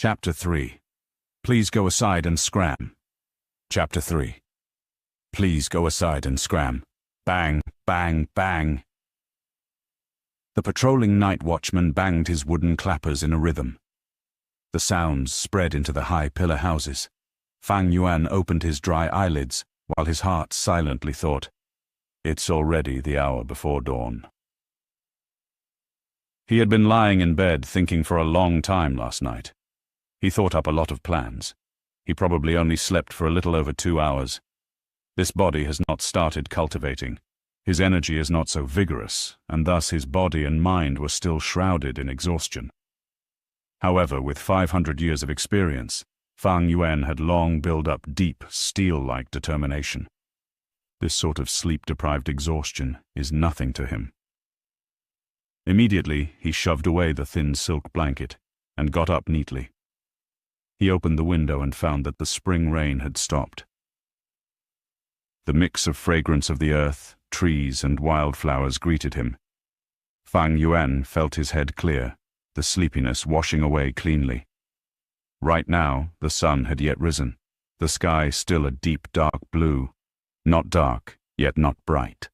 Chapter 3. Please go aside and scram. Chapter 3. Please go aside and scram. Bang, bang, bang. The patrolling night watchman banged his wooden clappers in a rhythm. The sounds spread into the high pillar houses. Fang Yuan opened his dry eyelids, while his heart silently thought, "It's already the hour before dawn." He had been lying in bed thinking for a long time last night. He thought up a lot of plans. He probably only slept for a little over 2 hours. This body has not started cultivating. His energy is not so vigorous, and thus his body and mind were still shrouded in exhaustion. However, with 500 years of experience, Fang Yuan had long built up deep, steel-like determination. This sort of sleep-deprived exhaustion is nothing to him. Immediately, he shoved away the thin silk blanket and got up neatly. He opened the window and found that the spring rain had stopped. The mix of fragrance of the earth, trees, and wildflowers greeted him. Fang Yuan felt his head clear, the sleepiness washing away cleanly. Right now, the sun had yet risen, the sky still a deep dark blue, not dark, yet not bright.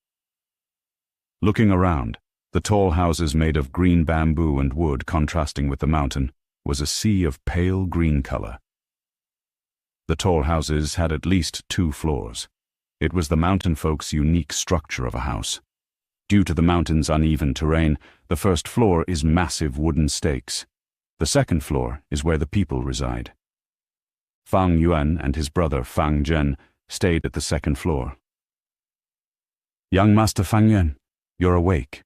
Looking around, the tall houses made of green bamboo and wood contrasting with the mountain was a sea of pale green color. The tall houses had at least 2 floors. It was the mountain folks' unique structure of a house. Due to the mountain's uneven terrain, the first floor is massive wooden stakes. The second floor is where the people reside. Fang Yuan and his brother Fang Zhen stayed at the second floor. "Young Master Fang Yuan, you're awake.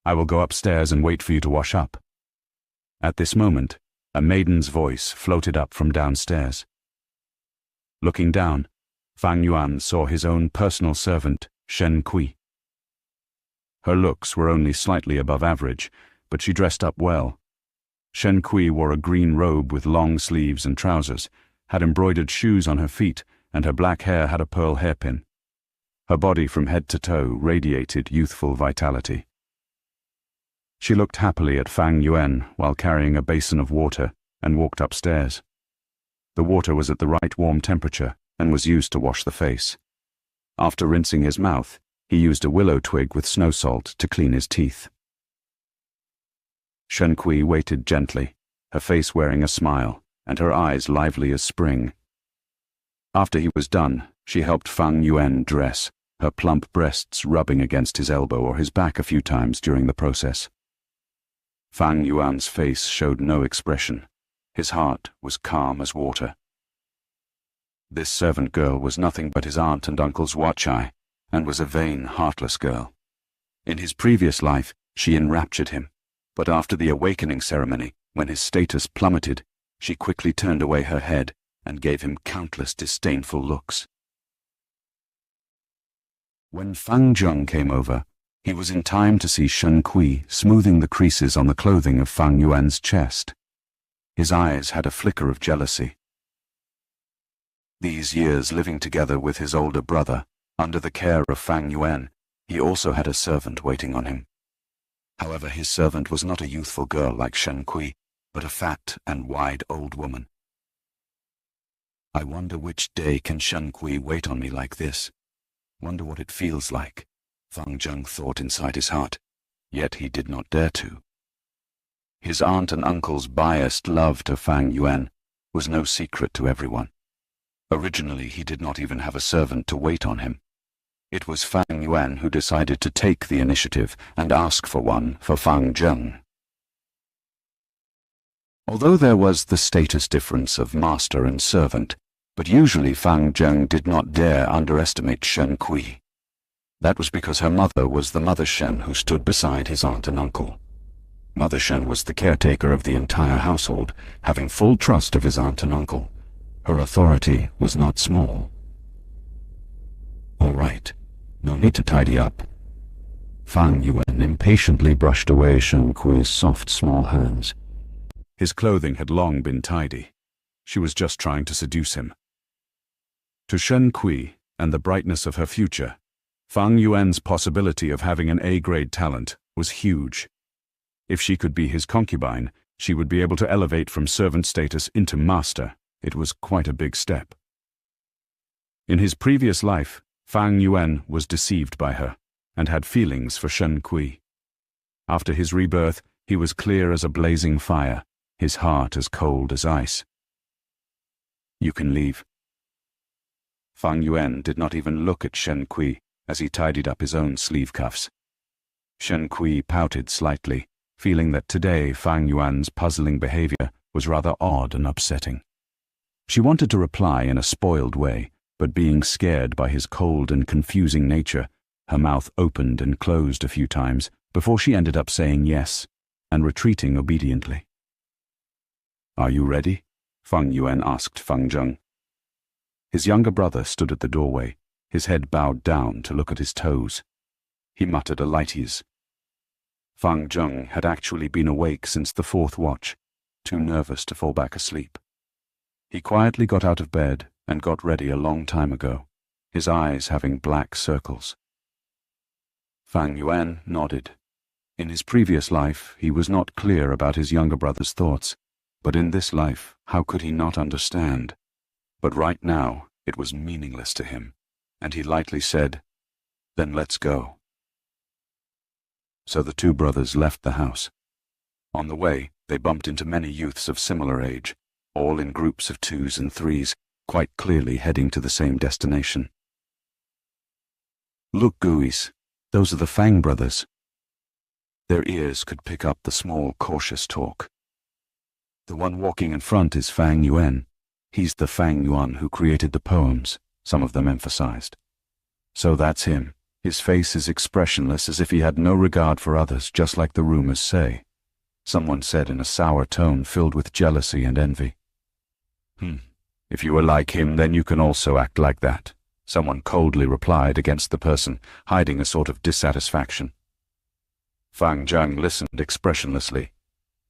I will go upstairs and wait for you to wash up." At this moment, a maiden's voice floated up from downstairs. Looking down, Fang Yuan saw his own personal servant, Shen Kui. Her looks were only slightly above average, but she dressed up well. Shen Kui wore a green robe with long sleeves and trousers, had embroidered shoes on her feet, and her black hair had a pearl hairpin. Her body from head to toe radiated youthful vitality. She looked happily at Fang Yuan while carrying a basin of water and walked upstairs. The water was at the right warm temperature and was used to wash the face. After rinsing his mouth, he used a willow twig with snow salt to clean his teeth. Shen Kui waited gently, her face wearing a smile and her eyes lively as spring. After he was done, she helped Fang Yuan dress, her plump breasts rubbing against his elbow or his back a few times during the process. Fang Yuan's face showed no expression. His heart was calm as water. This servant girl was nothing but his aunt and uncle's watch-eye, and was a vain, heartless girl. In his previous life, she enraptured him, but after the awakening ceremony, when his status plummeted, she quickly turned away her head and gave him countless disdainful looks. When Fang Zheng came over, he was in time to see Shen Kui smoothing the creases on the clothing of Fang Yuan's chest. His eyes had a flicker of jealousy. These years living together with his older brother, under the care of Fang Yuan, he also had a servant waiting on him. However, his servant was not a youthful girl like Shen Kui, but a fat and wide old woman. "I wonder which day can Shen Kui wait on me like this? Wonder what it feels like," Fang Zheng thought inside his heart, yet he did not dare to. His aunt and uncle's biased love to Fang Yuan was no secret to everyone. Originally, he did not even have a servant to wait on him. It was Fang Yuan who decided to take the initiative and ask for one for Fang Zheng. Although there was the status difference of master and servant, but usually Fang Zheng did not dare underestimate Shen Kui. That was because her mother was the Mother Shen who stood beside his aunt and uncle. Mother Shen was the caretaker of the entire household, having full trust of his aunt and uncle. Her authority was not small. "All right, no need to tidy up." Fang Yuan impatiently brushed away Shen Kui's soft, small hands. His clothing had long been tidy. She was just trying to seduce him. To Shen Kui and the brightness of her future, Fang Yuan's possibility of having an A-grade talent was huge. If she could be his concubine, She would be able to elevate from servant status into master. It was quite a big step. In his previous life, Fang Yuan was deceived by her and had feelings for Shen Kui. After his rebirth, he was clear as a blazing fire, his heart as cold as ice. "You can leave." Fang Yuan did not even look at Shen Kui as he tidied up his own sleeve cuffs. Shen Kui pouted slightly, feeling that today Fang Yuan's puzzling behavior was rather odd and upsetting. She wanted to reply in a spoiled way, but being scared by his cold and confusing nature, her mouth opened and closed a few times before she ended up saying yes and retreating obediently. "Are you ready?" Fang Yuan asked Fang Zheng. His younger brother stood at the doorway, his head bowed down to look at his toes. He muttered a light yes. Fang Zheng had actually been awake since the 4th watch, too nervous to fall back asleep. He quietly got out of bed and got ready a long time ago, his eyes having black circles. Fang Yuan nodded. In his previous life, he was not clear about his younger brother's thoughts, but in this life, how could he not understand? But right now, it was meaningless to him, and he lightly said, "Then let's go." So the two brothers left the house. On the way, they bumped into many youths of similar age, all in groups of 2s and 3s, quite clearly heading to the same destination. "Look, Guis, those are the Fang brothers." Their ears could pick up the small, cautious talk. "The one walking in front is Fang Yuan. He's the Fang Yuan who created the poems," some of them emphasized. "So that's him. His face is expressionless as if he had no regard for others, just like the rumors say," someone said in a sour tone filled with jealousy and envy. "If you are like him, then you can also act like that," someone coldly replied against the person, hiding a sort of dissatisfaction. Fang Zheng listened expressionlessly.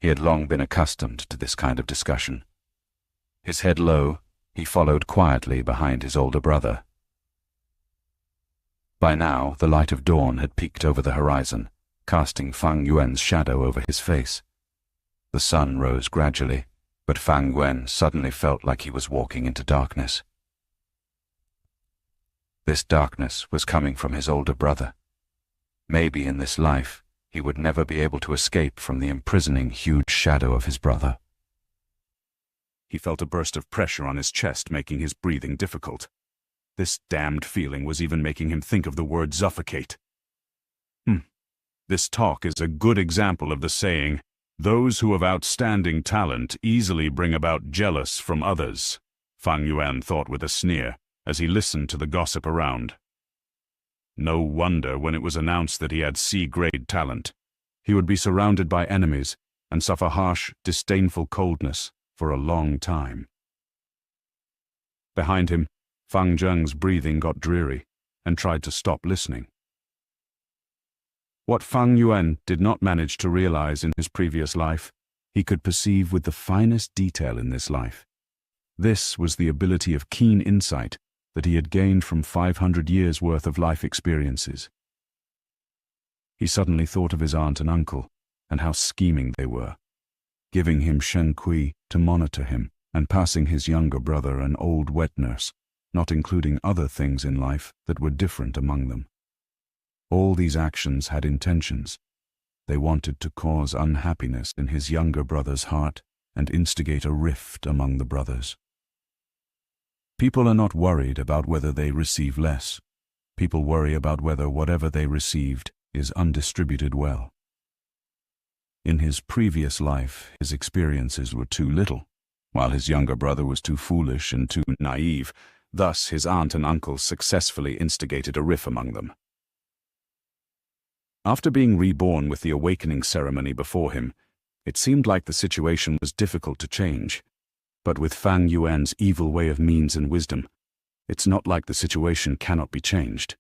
He had long been accustomed to this kind of discussion. His head low, he followed quietly behind his older brother. By now, the light of dawn had peeked over the horizon, casting Fang Yuan's shadow over his face. The sun rose gradually, but Fang Yuan suddenly felt like he was walking into darkness. This darkness was coming from his older brother. Maybe in this life, he would never be able to escape from the imprisoning huge shadow of his brother. He felt a burst of pressure on his chest, making his breathing difficult. This damned feeling was even making him think of the word suffocate. This talk is a good example of the saying, "Those who have outstanding talent easily bring about jealous from others," Fang Yuan thought with a sneer, as he listened to the gossip around. No wonder when it was announced that he had C-grade talent. He would be surrounded by enemies and suffer harsh, disdainful coldness for a long time. Behind him, Fang Zheng's breathing got dreary and tried to stop listening. What Fang Yuan did not manage to realize in his previous life, he could perceive with the finest detail in this life. This was the ability of keen insight that he had gained from 500 years' worth of life experiences. He suddenly thought of his aunt and uncle, and how scheming they were, giving him Shen Kui to monitor him, and passing his younger brother an old wet nurse, not including other things in life that were different among them. All these actions had intentions. They wanted to cause unhappiness in his younger brother's heart and instigate a rift among the brothers. People are not worried about whether they receive less. People worry about whether whatever they received is undistributed well. In his previous life, his experiences were too little, while his younger brother was too foolish and too naive. Thus, his aunt and uncle successfully instigated a rift among them. After being reborn with the awakening ceremony before him, it seemed like the situation was difficult to change. But with Fang Yuan's evil way of means and wisdom, it's not like the situation cannot be changed.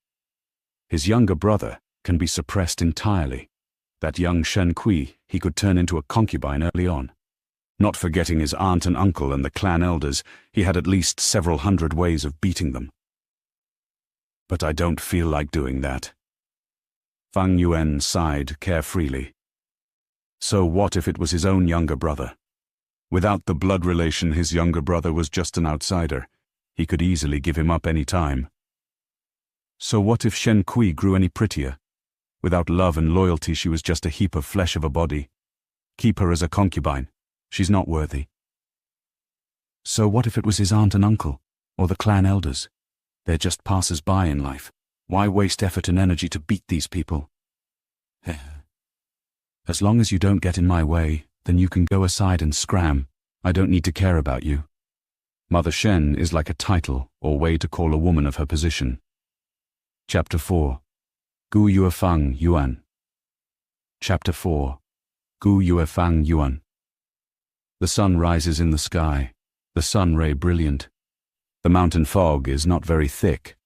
His younger brother can be suppressed entirely. That young Shen Kui he could turn into a concubine early on. Not forgetting his aunt and uncle and the clan elders, he had at least several hundred ways of beating them. But I don't feel like doing that. Fang Yuan sighed carefreely. So what if it was his own younger brother? Without the blood relation, his younger brother was just an outsider. He could easily give him up any time. So what if Shen Kui grew any prettier? Without love and loyalty, she was just a heap of flesh of a body. Keep her as a concubine. She's not worthy. So what if it was his aunt and uncle, or the clan elders? They're just passers-by in life. Why waste effort and energy to beat these people? As long as you don't get in my way, then you can go aside and scram. I don't need to care about you. Mother Shen is like a title or way to call a woman of her position. Chapter 4. Gu Yuefang Yuan. Chapter 4. Gu Yuefang Yuan. The sun rises in the sky, the sun ray brilliant. The mountain fog is not very thick.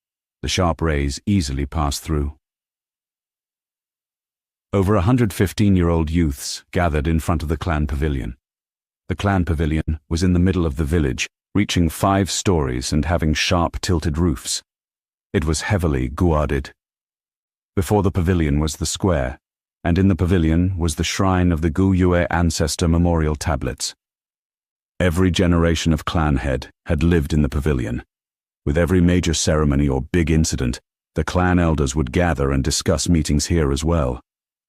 The sharp rays easily pass through. Over 115-year-old youths gathered in front of the clan pavilion. The clan pavilion was in the middle of the village, reaching 5 stories and having sharp tilted roofs. It was heavily guarded. Before the pavilion was the square, and in the pavilion was the shrine of the Gu Yue ancestor memorial tablets. Every generation of clan head had lived in the pavilion. With every major ceremony or big incident, the clan elders would gather and discuss meetings here as well.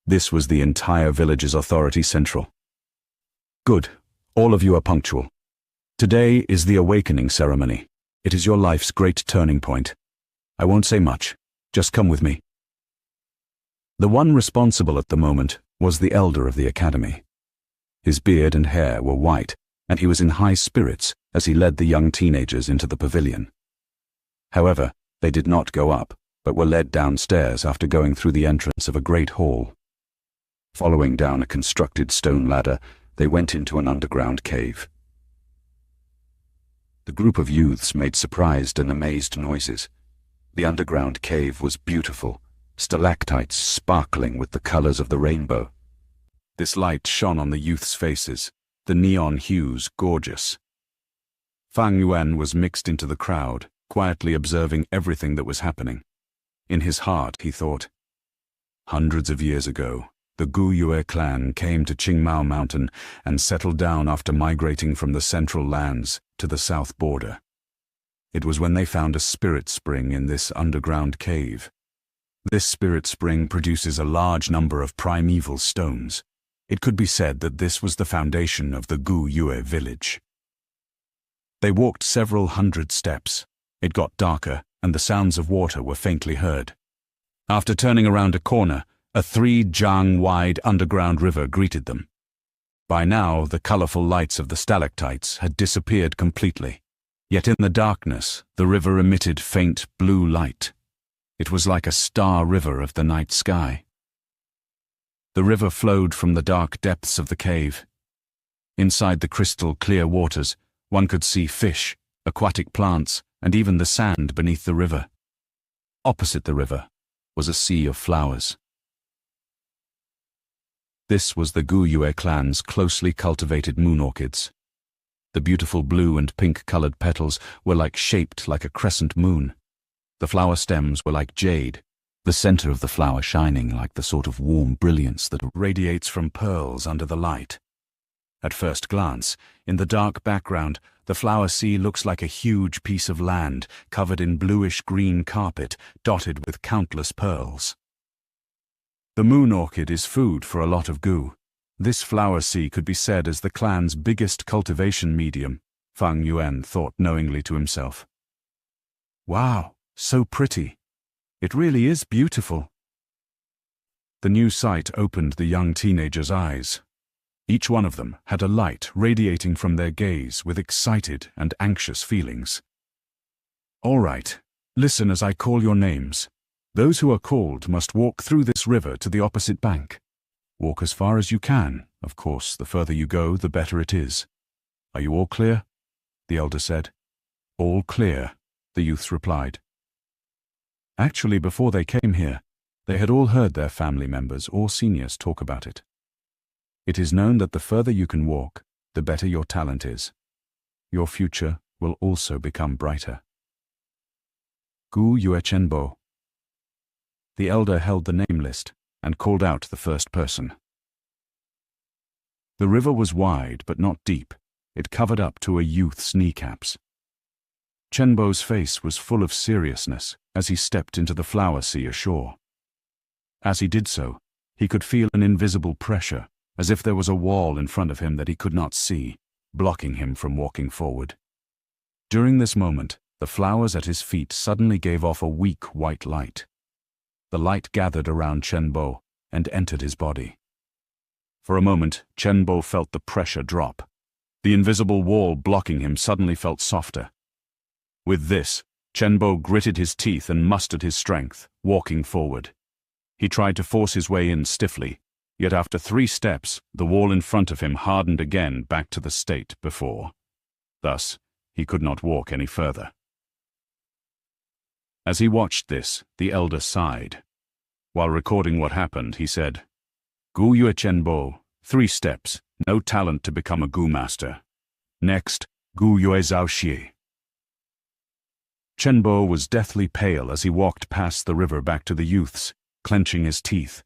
This was the entire village's authority central. Good. All of you are punctual. Today is the awakening ceremony. It is your life's great turning point. I won't say much. Just come with me. The one responsible at the moment was the elder of the academy. His beard and hair were white, and he was in high spirits as he led the young teenagers into the pavilion. However, they did not go up, but were led downstairs after going through the entrance of a great hall. Following down a constructed stone ladder, they went into an underground cave. The group of youths made surprised and amazed noises. The underground cave was beautiful, stalactites sparkling with the colors of the rainbow. This light shone on the youths' faces, the neon hues gorgeous. Fang Yuan was mixed into the crowd, quietly observing everything that was happening. In his heart, he thought, hundreds of years ago, the Gu Yue clan came to Qingmao Mountain and settled down after migrating from the central lands to the south border. It was when they found a spirit spring in this underground cave. This spirit spring produces a large number of primeval stones. It could be said that this was the foundation of the Gu Yue village. They walked several hundred steps. It got darker, and the sounds of water were faintly heard. After turning around a corner, a 3-jiang-wide underground river greeted them. By now, the colorful lights of the stalactites had disappeared completely. Yet in the darkness, the river emitted faint blue light. It was like a star river of the night sky. The river flowed from the dark depths of the cave. Inside the crystal clear waters, one could see fish, aquatic plants, and even the sand beneath the river. Opposite the river was a sea of flowers. This was the Gu Yue clan's closely cultivated moon orchids. The beautiful blue and pink-colored petals were shaped like a crescent moon. The flower stems were like jade, the center of the flower shining like the sort of warm brilliance that radiates from pearls under the light. At first glance, in the dark background, the flower sea looks like a huge piece of land covered in bluish-green carpet dotted with countless pearls. The moon orchid is food for a lot of Gu. This flower sea could be said as the clan's biggest cultivation medium, Fang Yuan thought knowingly to himself. Wow, so pretty. It really is beautiful. The new sight opened the young teenagers' eyes. Each one of them had a light radiating from their gaze with excited and anxious feelings. All right, listen as I call your names. Those who are called must walk through this river to the opposite bank. Walk as far as you can. Of course, the further you go, the better it is. Are you all clear? The elder said. All clear, the youths replied. Actually, before they came here, they had all heard their family members or seniors talk about it. It is known that the further you can walk, the better your talent is. Your future will also become brighter. Gu Yue Chenbo. The elder held the name list and called out the first person. The river was wide but not deep. It covered up to a youth's kneecaps. Chenbo's face was full of seriousness as he stepped into the flower sea ashore. As he did so, he could feel an invisible pressure, as if there was a wall in front of him that he could not see, blocking him from walking forward. During this moment, the flowers at his feet suddenly gave off a weak white light. The light gathered around Chenbo and entered his body. For a moment, Chenbo felt the pressure drop. The invisible wall blocking him suddenly felt softer. With this, Chenbo gritted his teeth and mustered his strength, walking forward. He tried to force his way in stiffly, yet after 3 steps, the wall in front of him hardened again back to the state before. Thus, he could not walk any further. As he watched this, the elder sighed. While recording what happened, he said, "Gu Yue Chenbo, 3 steps, no talent to become a Gu master. Next, Gu Yue Zhao Xie." Chenbo was deathly pale as he walked past the river back to the youths, clenching his teeth.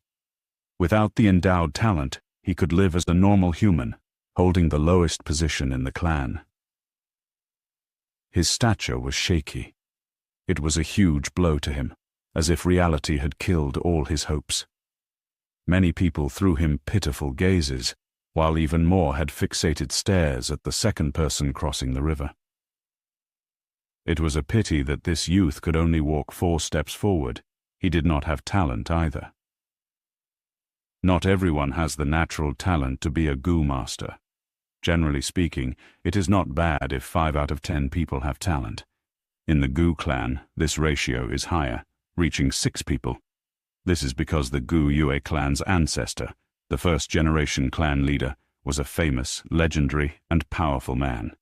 Without the endowed talent, he could live as a normal human, holding the lowest position in the clan. His stature was shaky. It was a huge blow to him, as if reality had killed all his hopes. Many people threw him pitiful gazes, while even more had fixated stares at the second person crossing the river. It was a pity that this youth could only walk 4 steps forward. He did not have talent either. Not everyone has the natural talent to be a Gu master. Generally speaking, it is not bad if 5 out of 10 people have talent. In the Gu clan, this ratio is higher, reaching 6 people. This is because the Gu Yue clan's ancestor, the first-generation clan leader, was a famous, legendary, and powerful man.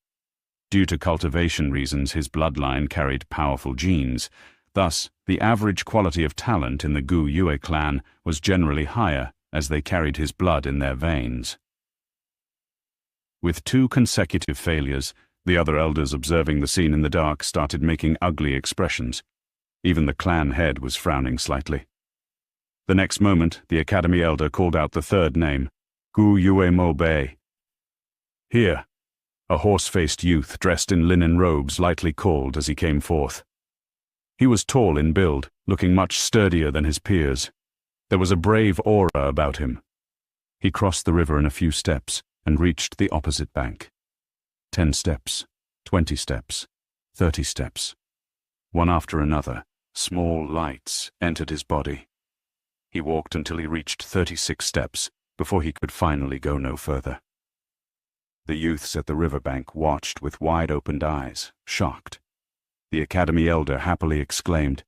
Due to cultivation reasons, his bloodline carried powerful genes. Thus, the average quality of talent in the Gu Yue clan was generally higher as they carried his blood in their veins. With 2 consecutive failures, the other elders observing the scene in the dark started making ugly expressions. Even the clan head was frowning slightly. The next moment, the academy elder called out the 3rd name, Gu Yue Mo Bei. "Here," a horse-faced youth dressed in linen robes lightly called as he came forth. He was tall in build, looking much sturdier than his peers. There was a brave aura about him. He crossed the river in a few steps and reached the opposite bank. 10 steps, 20 steps, 30 steps. One after another, small lights entered his body. He walked until he reached 36 steps before he could finally go no further. The youths at the riverbank watched with wide-opened eyes, shocked. The academy elder happily exclaimed,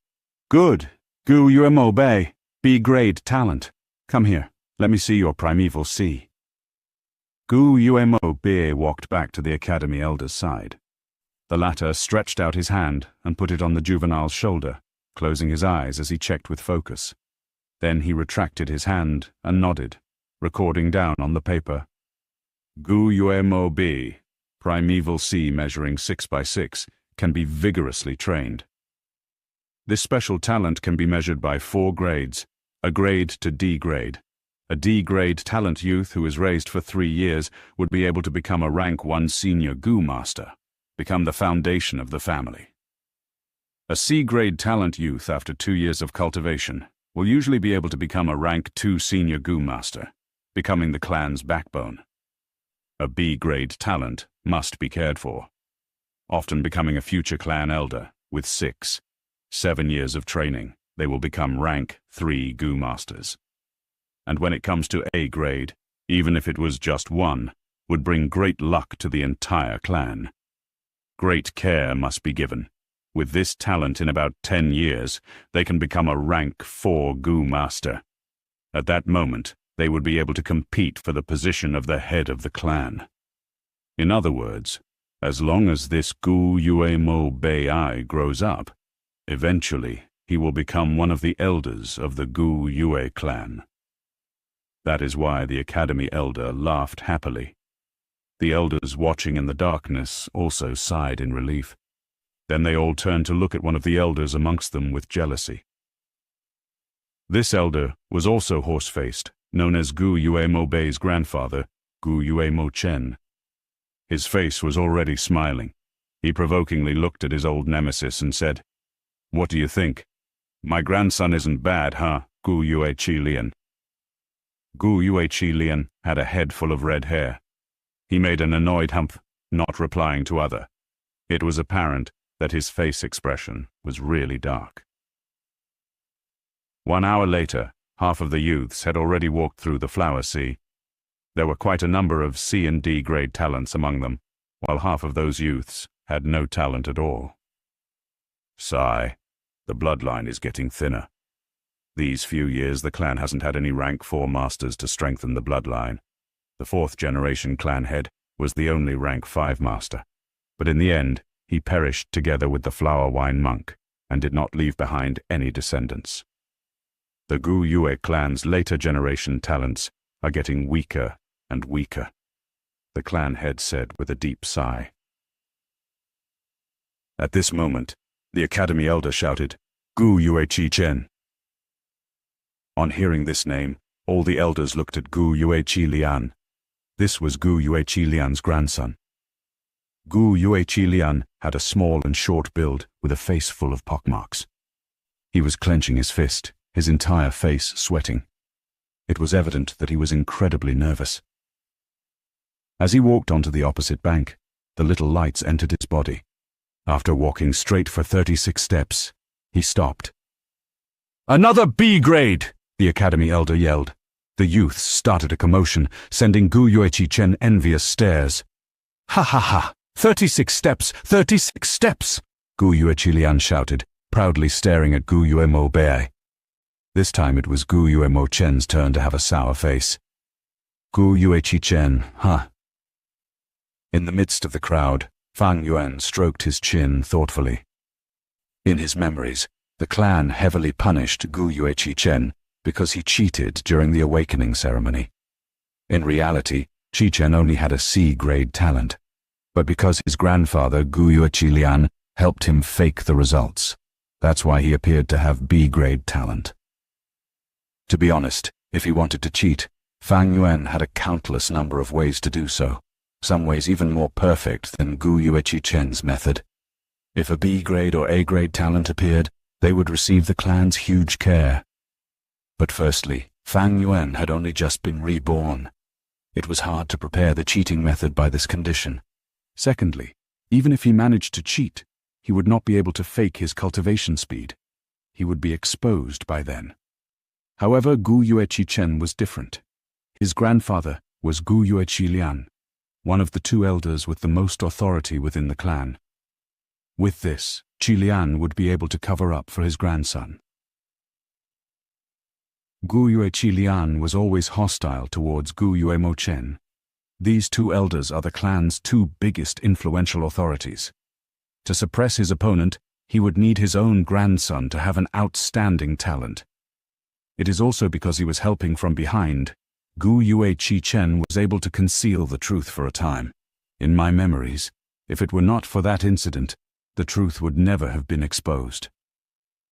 "Good! Gu Yue Mo Bei, B-grade talent. Come here, let me see your primeval sea." Gu Yue Mo Bei walked back to the academy elder's side. The latter stretched out his hand and put it on the juvenile's shoulder, closing his eyes as he checked with focus. Then he retracted his hand and nodded, recording down on the paper, "Gu Yue Mo Bei, primeval sea measuring 6 by 6, can be vigorously trained. This special talent can be measured by 4 grades, a grade to D grade. A D-grade talent youth who is raised for 3 years would be able to become a rank 1 senior Gu master, become the foundation of the family. A C-grade talent youth after 2 years of cultivation will usually be able to become a rank 2 senior Gu master, becoming the clan's backbone. A B-grade talent must be cared for, often becoming a future clan elder. With 6, 7 years of training, they will become rank 3 Gu masters. And when it comes to A grade, even if it was just 1, would bring great luck to the entire clan. Great care must be given. With this talent in about 10 years, they can become a rank 4 Gu master. At that moment, they would be able to compete for the position of the head of the clan. In other words, as long as this Gu Yue Mo Bei grows up, eventually he will become one of the elders of the Gu Yue clan. That is why the academy elder laughed happily. The elders watching in the darkness also sighed in relief. Then they all turned to look at one of the elders amongst them with jealousy. This elder was also horse-faced, known as Gu Yue Mo Bei's grandfather, Gu Yue Mo Chen. His face was already smiling. He provokingly looked at his old nemesis and said, "What do you think? My grandson isn't bad, huh, Gu Yue Qi Lian?" Gu Yue Qi Lian had a head full of red hair. He made an annoyed humph, not replying to other. It was apparent that his face expression was really dark. 1 hour later, half of the youths had already walked through the flower sea. There were quite a number of C and D grade talents among them, while half of those youths had no talent at all. Sigh, the bloodline is getting thinner. These few years the clan hasn't had any rank 4 masters to strengthen the bloodline. The 4th generation clan head was the only rank 5 master, but in the end he perished together with the flower wine monk and did not leave behind any descendants. The Gu Yue clan's later generation talents are getting weaker and weaker, the clan head said with a deep sigh. At this moment, the academy elder shouted, "Gu Yue Qi Chen." On hearing this name, all the elders looked at Gu Yue Qi Lian. This was Gu Yue Qi Lian's grandson. Gu Yue Qi Lian had a small and short build with a face full of pockmarks. He was clenching his fist, his entire face sweating. It was evident that he was incredibly nervous. As he walked onto the opposite bank, the little lights entered his body. After walking straight for 36 steps, he stopped. "Another B grade!" the academy elder yelled. The youths started a commotion, sending Gu Yue Qi Chen envious stares. "Ha ha ha! 36 steps! 36 steps!" Gu Yue Qi Lian shouted, proudly staring at Gu Yue Mo Bei. This time it was Gu Yue Mo Chen's turn to have a sour face. "Gu Yue Qi Chen, huh?" In the midst of the crowd, Fang Yuan stroked his chin thoughtfully. In his memories, the clan heavily punished Gu Yue Qi Chen because he cheated during the awakening ceremony. In reality, Qi Chen only had a C-grade talent, but because his grandfather Gu Yue Qi Lian helped him fake the results, that's why he appeared to have B-grade talent. To be honest, if he wanted to cheat, Fang Yuan had a countless number of ways to do so, some ways even more perfect than Gu Yue Qi Chen's method. If a B-grade or A-grade talent appeared, they would receive the clan's huge care. But firstly, Fang Yuan had only just been reborn. It was hard to prepare the cheating method by this condition. Secondly, even if he managed to cheat, he would not be able to fake his cultivation speed. He would be exposed by then. However, Gu Yue Qi Chen was different. His grandfather was Gu Yue Qi Lian, one of the 2 elders with the most authority within the clan. With this, Qi Lian would be able to cover up for his grandson. Gu Yue Qi Lian was always hostile towards Gu Yue Mo Chen. These 2 elders are the clan's 2 biggest influential authorities. To suppress his opponent, he would need his own grandson to have an outstanding talent. It is also because he was helping from behind, Gu Yue Qi Chen was able to conceal the truth for a time. In my memories, if it were not for that incident, the truth would never have been exposed.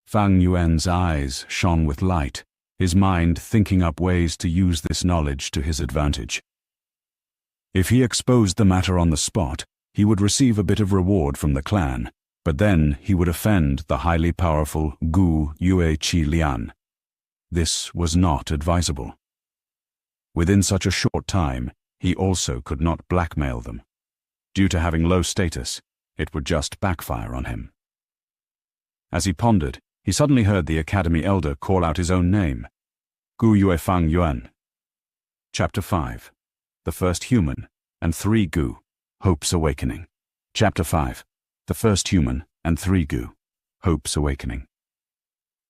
Fang Yuan's eyes shone with light, his mind thinking up ways to use this knowledge to his advantage. If he exposed the matter on the spot, he would receive a bit of reward from the clan, but then he would offend the highly powerful Gu Yue Qi Lian. This was not advisable. Within such a short time, he also could not blackmail them. Due to having low status, it would just backfire on him. As he pondered, he suddenly heard the academy elder call out his own name. Gu Yue Fang Yuan. Chapter 5. The First Human and 3 Gu. Hope's Awakening. Chapter 5. The First Human and 3 Gu. Hope's Awakening.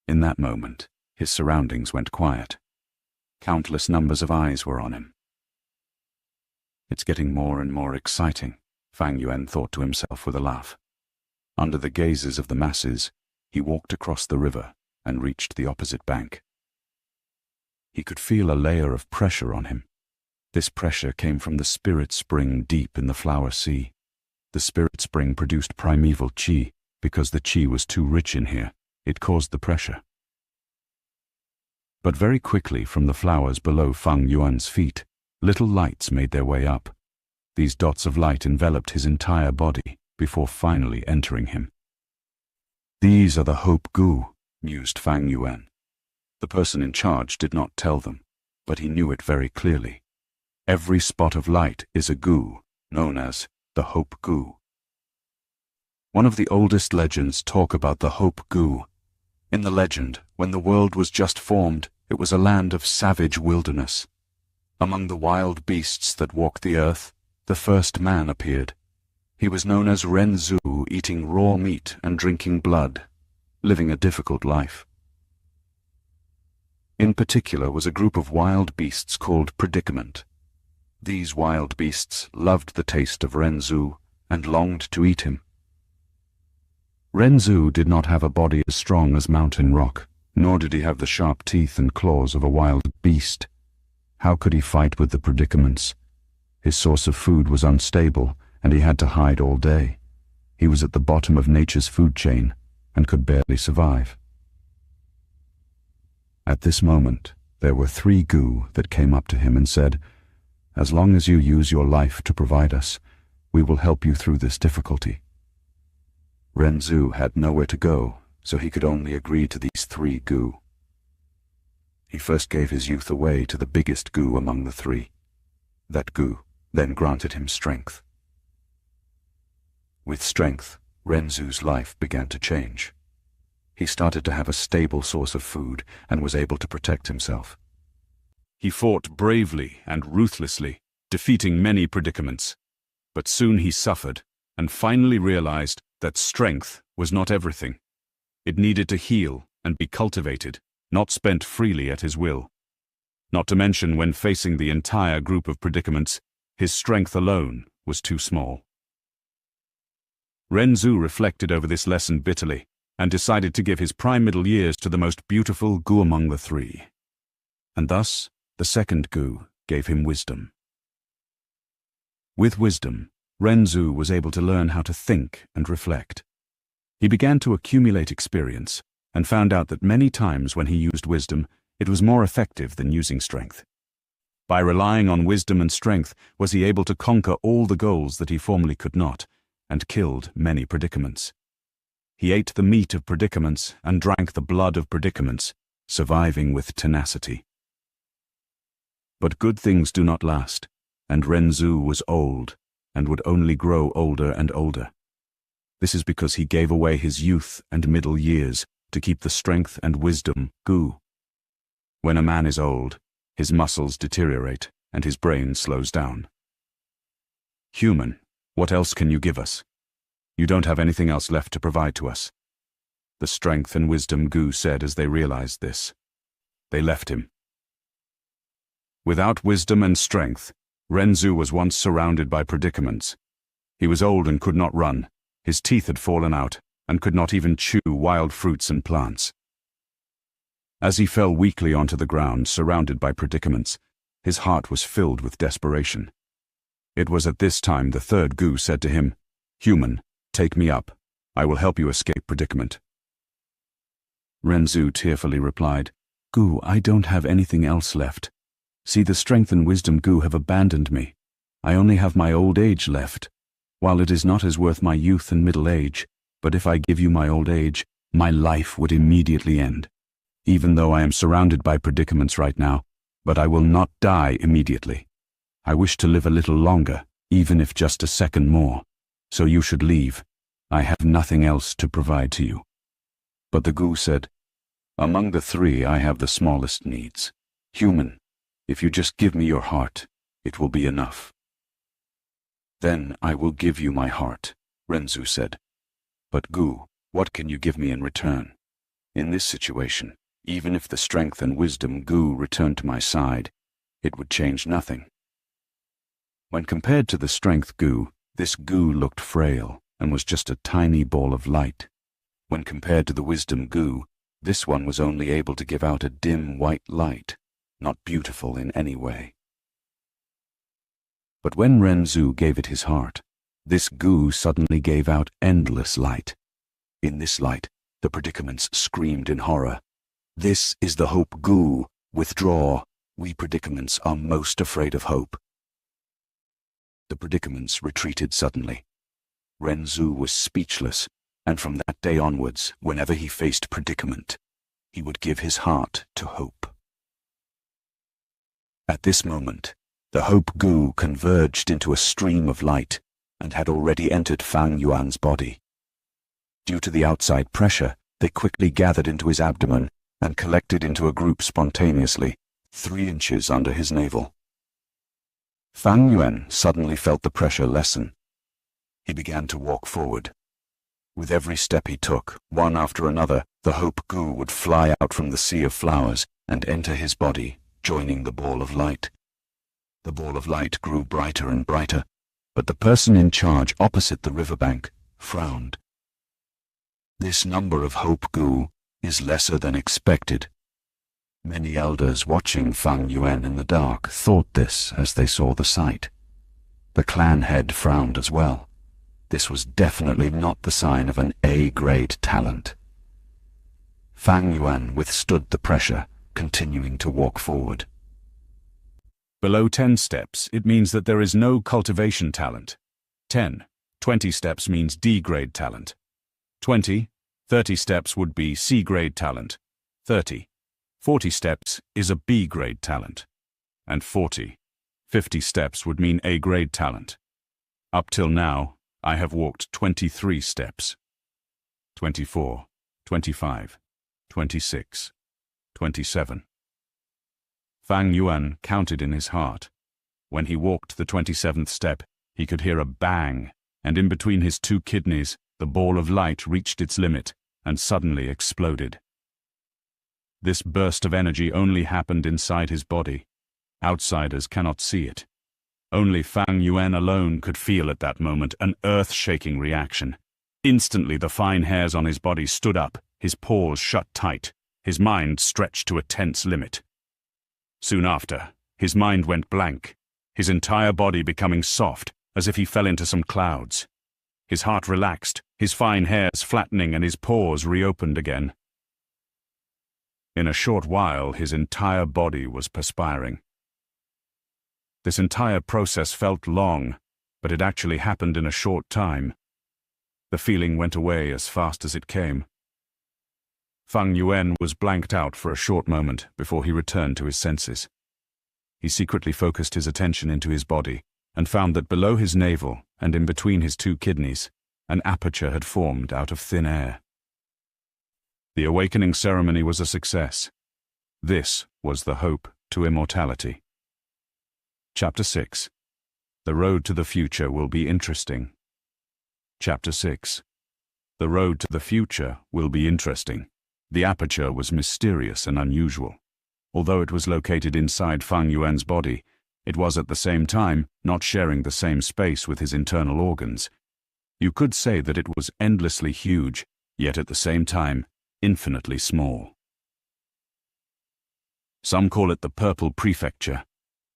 In that moment, his surroundings went quiet. Countless numbers of eyes were on him. It's getting more and more exciting, Fang Yuan thought to himself with a laugh. Under the gazes of the masses, he walked across the river and reached the opposite bank. He could feel a layer of pressure on him. This pressure came from the spirit spring deep in the flower sea. The spirit spring produced primeval qi. Because the qi was too rich in here, it caused the pressure. But very quickly from the flowers below Fang Yuan's feet, little lights made their way up. These dots of light enveloped his entire body before finally entering him. "These are the Hope Goo," mused Fang Yuan. The person in charge did not tell them, but he knew it very clearly. Every spot of light is a goo, known as the Hope Goo. One of the oldest legends talk about the Hope Goo. In the legend, when the world was just formed, it was a land of savage wilderness. Among the wild beasts that walked the earth, the first man appeared. He was known as Renzu, eating raw meat and drinking blood, living a difficult life. In particular was a group of wild beasts called Predicament. These wild beasts loved the taste of Renzu and longed to eat him. Renzu did not have a body as strong as mountain rock, nor did he have the sharp teeth and claws of a wild beast. How could he fight with the Predicaments? His source of food was unstable, and he had to hide all day. He was at the bottom of nature's food chain and could barely survive. At this moment, there were 3 goo that came up to him and said, "As long as you use your life to provide us, we will help you through this difficulty." Renzu had nowhere to go, so he could only agree to these 3 goo. He first gave his youth away to the biggest goo among the 3. That goo then granted him strength. With strength, Renzu's life began to change. He started to have a stable source of food and was able to protect himself. He fought bravely and ruthlessly, defeating many predicaments. But soon he suffered and finally realized that strength was not everything. It needed to heal and be cultivated, not spent freely at his will. Not to mention, when facing the entire group of predicaments, his strength alone was too small. Renzu reflected over this lesson bitterly and decided to give his prime middle years to the most beautiful goo among the 3. And thus, the second goo gave him wisdom. With wisdom, Renzu was able to learn how to think and reflect. He began to accumulate experience and found out that many times when he used wisdom, it was more effective than using strength. By relying on wisdom and strength was he able to conquer all the goals that he formerly could not, and killed many predicaments. He ate the meat of predicaments and drank the blood of predicaments, surviving with tenacity. But good things do not last, and Renzu was old and would only grow older and older. This is because he gave away his youth and middle years to keep the strength and wisdom goo. When a man is old, his muscles deteriorate and his brain slows down. "Human, what else can you give us? You don't have anything else left to provide to us," the strength and wisdom goo said as they realized this. They left him. Without wisdom and strength, Renzu was once surrounded by predicaments. He was old and could not run, his teeth had fallen out, and could not even chew wild fruits and plants. As he fell weakly onto the ground, surrounded by predicaments, his heart was filled with desperation. It was at this time the third goo said to him, "Human, take me up. I will help you escape predicament." Renzu tearfully replied, "Goo, I don't have anything else left. See, the strength and wisdom goo have abandoned me. I only have my old age left. While it is not as worth my youth and middle age, but if I give you my old age, my life would immediately end. Even though I am surrounded by predicaments right now, but I will not die immediately. I wish to live a little longer, even if just a second more. So you should leave. I have nothing else to provide to you." But the goo said, "Among the 3, I have the smallest needs. Human, if you just give me your heart, it will be enough." "Then I will give you my heart," Renzu said. "But goo, what can you give me in return? In this situation, even if the strength and wisdom goo returned to my side, it would change nothing." When compared to the strength goo, this goo looked frail and was just a tiny ball of light. When compared to the wisdom goo, this one was only able to give out a dim white light, not beautiful in any way. But when Renzu gave it his heart, this goo suddenly gave out endless light. In this light, the predicaments screamed in horror, "This is the Hope Goo. Withdraw. We predicaments are most afraid of hope. The predicaments retreated suddenly. Renzu was speechless, and from that day onwards, whenever he faced predicament, he would give his heart to hope. At this moment, the hope goo converged into a stream of light and had already entered Fang Yuan's body. Due to the outside pressure, they quickly gathered into his abdomen and collected into a group spontaneously, 3 inches under his navel. Fang Yuan suddenly felt the pressure lessen. He began to walk forward. With every step he took, one after another, the hope goo would fly out from the sea of flowers and enter his body, joining the ball of light. The ball of light grew brighter and brighter, but the person in charge opposite the riverbank frowned. This number of hope goo is lesser than expected. Many elders watching Fang Yuan in the dark thought this as they saw the sight. The clan head frowned as well. This was definitely not the sign of an A-grade talent. Fang Yuan withstood the pressure, continuing to walk forward. Below 10 steps, it means that there is no cultivation talent. 10, 20 steps means D-grade talent. 20, 30 steps would be C-grade talent. 30, 40 steps is a B-grade talent. And 40, 50 steps would mean A-grade talent. Up till now, I have walked 23 steps. 24, 25, 26, 27. Fang Yuan counted in his heart. When he walked the 27th step, he could hear a bang, and in between his 2 kidneys, the ball of light reached its limit and suddenly exploded. This burst of energy only happened inside his body. Outsiders cannot see it. Only Fang Yuan alone could feel at that moment an earth-shaking reaction. Instantly the fine hairs on his body stood up, his paws shut tight, his mind stretched to a tense limit. Soon after, his mind went blank, his entire body becoming soft, as if he fell into some clouds. His heart relaxed, his fine hairs flattening, and his pores reopened again. In a short while, his entire body was perspiring. This entire process felt long, but it actually happened in a short time. The feeling went away as fast as it came. Fang Yuan was blanked out for a short moment before he returned to his senses. He secretly focused his attention into his body and found that below his navel and in between his 2 kidneys, an aperture had formed out of thin air. The awakening ceremony was a success. This was the hope to immortality. Chapter 6. The road to the future will be interesting. Chapter 6. The road to the future will be interesting. The aperture was mysterious and unusual. Although it was located inside Fang Yuan's body, it was at the same time not sharing the same space with his internal organs. You could say that it was endlessly huge, yet at the same time infinitely small. Some call it the Purple Prefecture.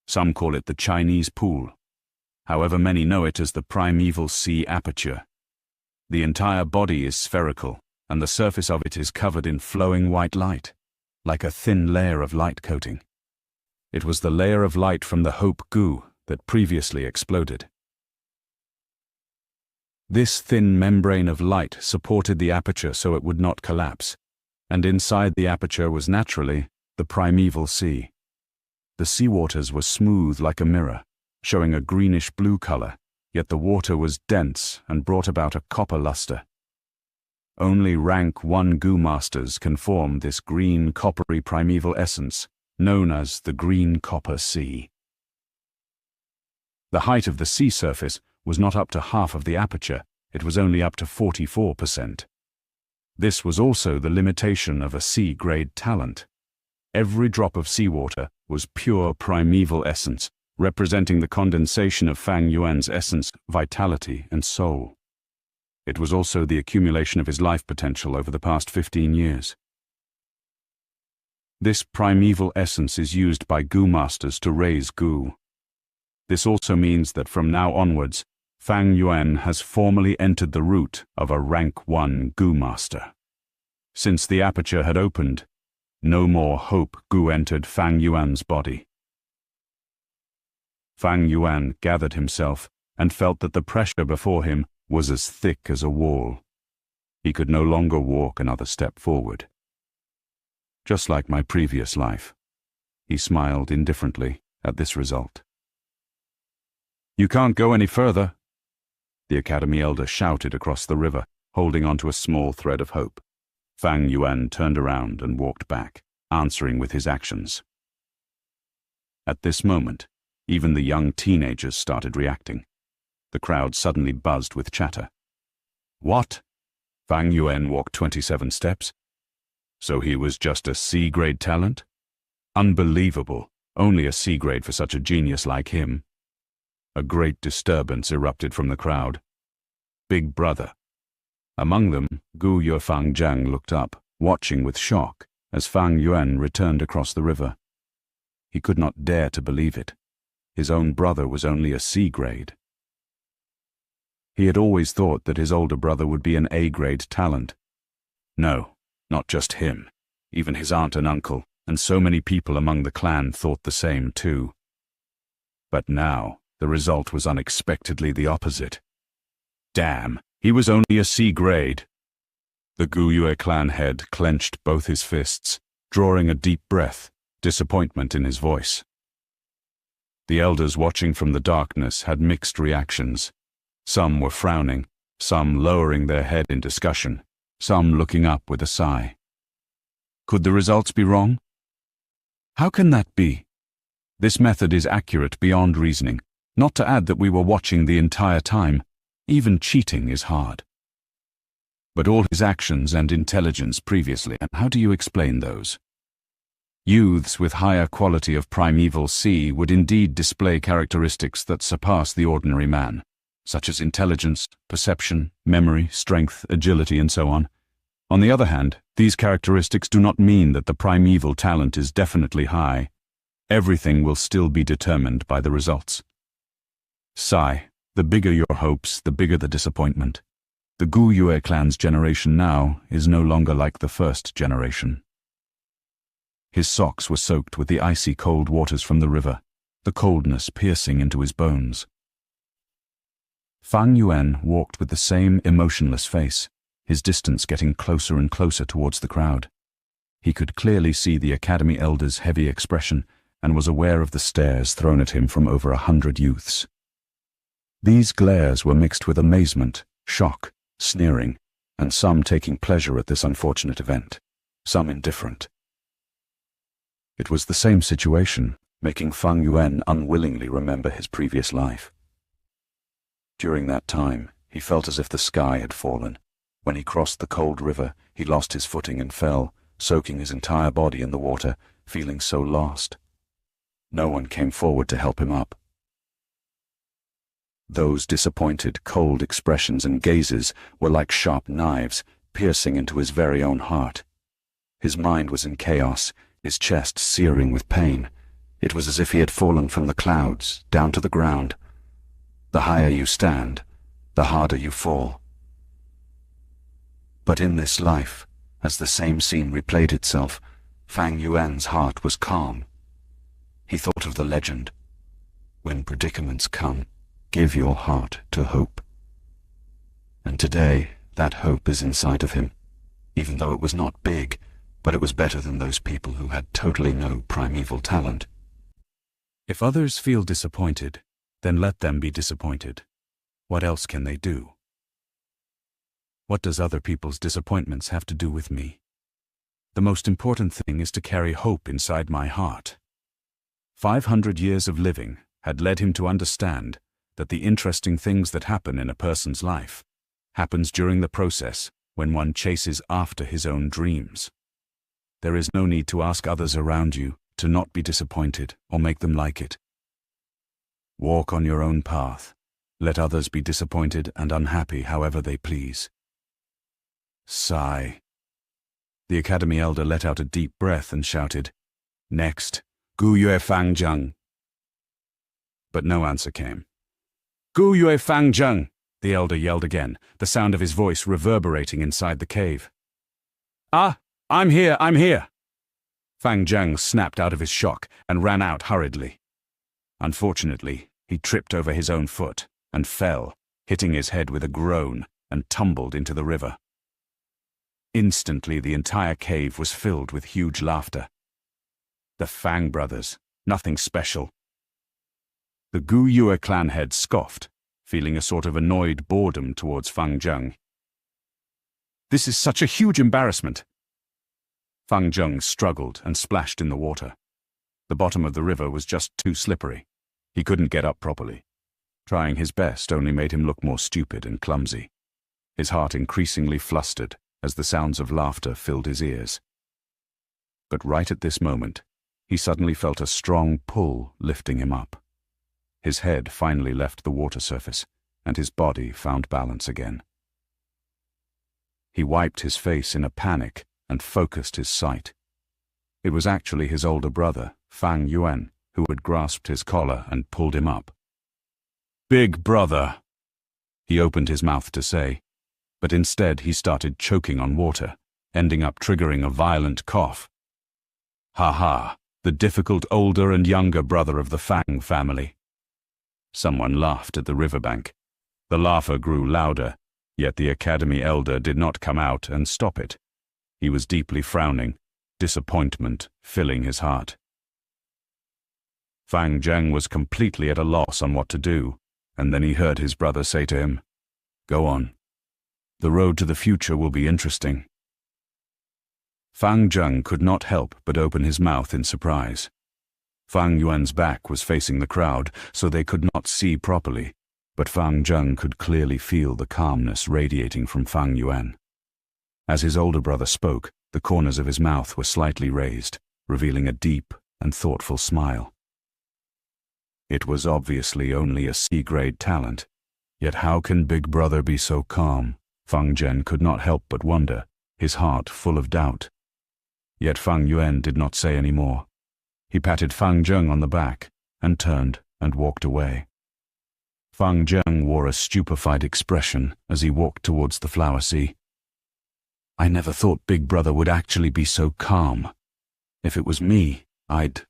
Some call it the Chinese Pool. However, many know it as the Primeval Sea Aperture. The entire body is spherical, and the surface of it is covered in flowing white light, like a thin layer of light coating. It was the layer of light from the hope goo that previously exploded. This thin membrane of light supported the aperture so it would not collapse, and inside the aperture was naturally the primeval sea. The seawaters were smooth like a mirror, showing a greenish-blue color, yet the water was dense and brought about a copper luster. Only rank 1 goo masters can form this green coppery primeval essence, known as the green copper sea. The height of the sea surface was not up to half of the aperture, it was only up to 44%. This was also the limitation of a C-grade talent. Every drop of seawater was pure primeval essence, representing the condensation of Fang Yuan's essence, vitality, and soul. It was also the accumulation of his life potential over the past 15 years. This primeval essence is used by goo masters to raise goo. This also means that from now onwards, Fang Yuan has formally entered the route of a rank 1 goo master. Since the aperture had opened, no more hope goo entered Fang Yuan's body. Fang Yuan gathered himself and felt that the pressure before him was as thick as a wall. He could no longer walk another step forward. Just like my previous life, he smiled indifferently at this result. "You can't go any further," the Academy elder shouted across the river, holding onto a small thread of hope. Fang Yuan turned around and walked back, answering with his actions. At this moment, even the young teenagers started reacting. The crowd suddenly buzzed with chatter. "What?" Fang Yuan walked 27 steps. So he was just a C-grade talent? Unbelievable. Only a C-grade for such a genius like him. A great disturbance erupted from the crowd. Big brother. Among them, Gu Yuefang Zhang looked up, watching with shock, as Fang Yuan returned across the river. He could not dare to believe it. His own brother was only a C-grade. He had always thought that his older brother would be an A-grade talent. No, not just him. Even his aunt and uncle, and so many people among the clan thought the same too. But now, the result was unexpectedly the opposite. Damn, he was only a C-grade. The Guyue clan head clenched both his fists, drawing a deep breath, disappointment in his voice. The elders watching from the darkness had mixed reactions. Some were frowning, some lowering their head in discussion, some looking up with a sigh. Could the results be wrong? How can that be? This method is accurate beyond reasoning, not to add that we were watching the entire time. Even cheating is hard. But all his actions and intelligence previously, and how do you explain those? Youths with higher quality of primeval C would indeed display characteristics that surpass the ordinary man, such as intelligence, perception, memory, strength, agility, and so on. On the other hand, these characteristics do not mean that the primeval talent is definitely high. Everything will still be determined by the results. Sigh, the bigger your hopes, the bigger the disappointment. The Guyue clan's generation now is no longer like the first generation. His socks were soaked with the icy cold waters from the river, the coldness piercing into his bones. Fang Yuan walked with the same emotionless face, his distance getting closer and closer towards the crowd. He could clearly see the Academy elder's heavy expression and was aware of the stares thrown at him from over 100 youths. These glares were mixed with amazement, shock, sneering, and some taking pleasure at this unfortunate event, some indifferent. It was the same situation, making Fang Yuan unwillingly remember his previous life. During that time, he felt as if the sky had fallen. When he crossed the cold river, he lost his footing and fell, soaking his entire body in the water, feeling so lost. No one came forward to help him up. Those disappointed, cold expressions and gazes were like sharp knives, piercing into his very own heart. His mind was in chaos, his chest searing with pain. It was as if he had fallen from the clouds, down to the ground. The higher you stand, the harder you fall. But in this life, as the same scene replayed itself, Fang Yuan's heart was calm. He thought of the legend, "When predicaments come, give your heart to hope." And today, that hope is inside of him, even though it was not big, but it was better than those people who had totally no primeval talent. If others feel disappointed, then let them be disappointed. What else can they do? What does other people's disappointments have to do with me? The most important thing is to carry hope inside my heart. 500 years of living had led him to understand that the interesting things that happen in a person's life happens during the process when one chases after his own dreams. There is no need to ask others around you to not be disappointed or make them like it. Walk on your own path. Let others be disappointed and unhappy however they please. Sigh. The Academy elder let out a deep breath and shouted, "Next, Gu Yue Fang Zheng." But no answer came. "Gu Yue Fang Zheng," the elder yelled again, the sound of his voice reverberating inside the cave. "Ah, I'm here, I'm here!" Fang Zheng snapped out of his shock and ran out hurriedly. Unfortunately, He tripped over his own foot and fell, hitting his head with a groan, and tumbled into the river. Instantly, the entire cave was filled with huge laughter. The Fang brothers, nothing special. The Gu Yue clan head scoffed, feeling a sort of annoyed boredom towards Fang Zheng. This is such a huge embarrassment. Fang Zheng struggled and splashed in the water. The bottom of the river was just too slippery. He couldn't get up properly. Trying his best only made him look more stupid and clumsy. His heart increasingly flustered as the sounds of laughter filled his ears. But right at this moment, he suddenly felt a strong pull lifting him up. His head finally left the water surface, and his body found balance again. He wiped his face in a panic and focused his sight. It was actually his older brother, Fang Yuan, who had grasped his collar and pulled him up. "Big brother," he opened his mouth to say, but instead he started choking on water, ending up triggering a violent cough. "Ha ha, the difficult older and younger brother of the Fang family." Someone laughed at the riverbank. The laughter grew louder, yet the academy elder did not come out and stop it. He was deeply frowning, disappointment filling his heart. Fang Zheng was completely at a loss on what to do, and then he heard his brother say to him, "Go on. The road to the future will be interesting." Fang Zheng could not help but open his mouth in surprise. Fang Yuan's back was facing the crowd, so they could not see properly, but Fang Zheng could clearly feel the calmness radiating from Fang Yuan. As his older brother spoke, the corners of his mouth were slightly raised, revealing a deep and thoughtful smile. It was obviously only a C-grade talent, yet how can Big Brother be so calm? Fang Zheng could not help but wonder, his heart full of doubt. Yet Fang Yuan did not say any more. He patted Fang Zheng on the back and turned and walked away. Fang Zheng wore a stupefied expression as he walked towards the flower sea. "I never thought Big Brother would actually be so calm. If it was me, I'd—"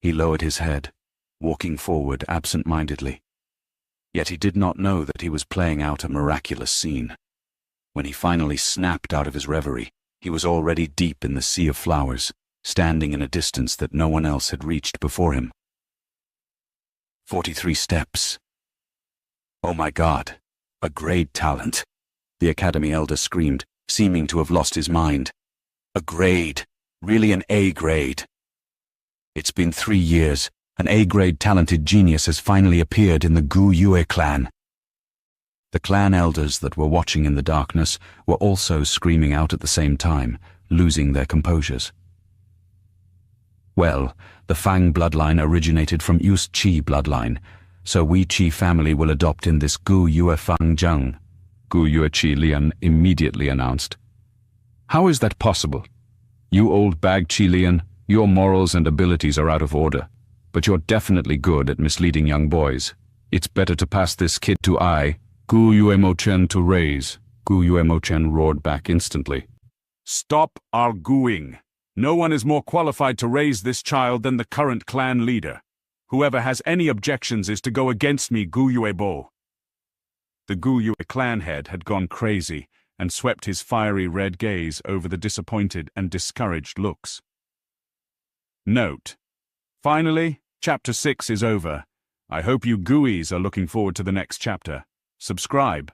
He lowered his head, walking forward absent-mindedly. Yet he did not know that he was playing out a miraculous scene. When he finally snapped out of his reverie, he was already deep in the sea of flowers, standing in a distance that no one else had reached before him. 43 steps. "Oh my God, a grade talent," the academy elder screamed, seeming to have lost his mind. "A grade, really an A grade. It's been 3 years. An A-grade talented genius has finally appeared in the Gu Yue clan." The clan elders that were watching in the darkness were also screaming out at the same time, losing their composures. Well, the Fang bloodline originated from Yus Qi bloodline, so we Qi family will adopt in this Gu Yue Fang Zheng, Gu Yue Qi Lian immediately announced. "How is that possible? You old bag Qi Lian, your morals and abilities are out of order, but you're definitely good at misleading young boys. It's better to pass this kid to I, Gu Yue Mo Chen, to raise." Gu Yue Mo Chen roared back instantly. "Stop arguing. No one is more qualified to raise this child than the current clan leader. Whoever has any objections is to go against me, Gu Yue Bo." The Gu Yue clan head had gone crazy and swept his fiery red gaze over the disappointed and discouraged looks. Note: finally, Chapter 6 is over. I hope you Guis are looking forward to the next chapter. Subscribe.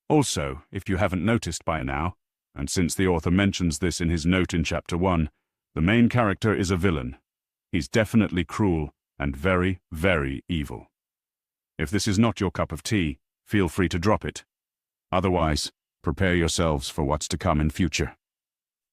Also, if you haven't noticed by now, and since the author mentions this in his note in Chapter 1, the main character is a villain. He's definitely cruel and very, very evil. If this is not your cup of tea, feel free to drop it. Otherwise, prepare yourselves for what's to come in future.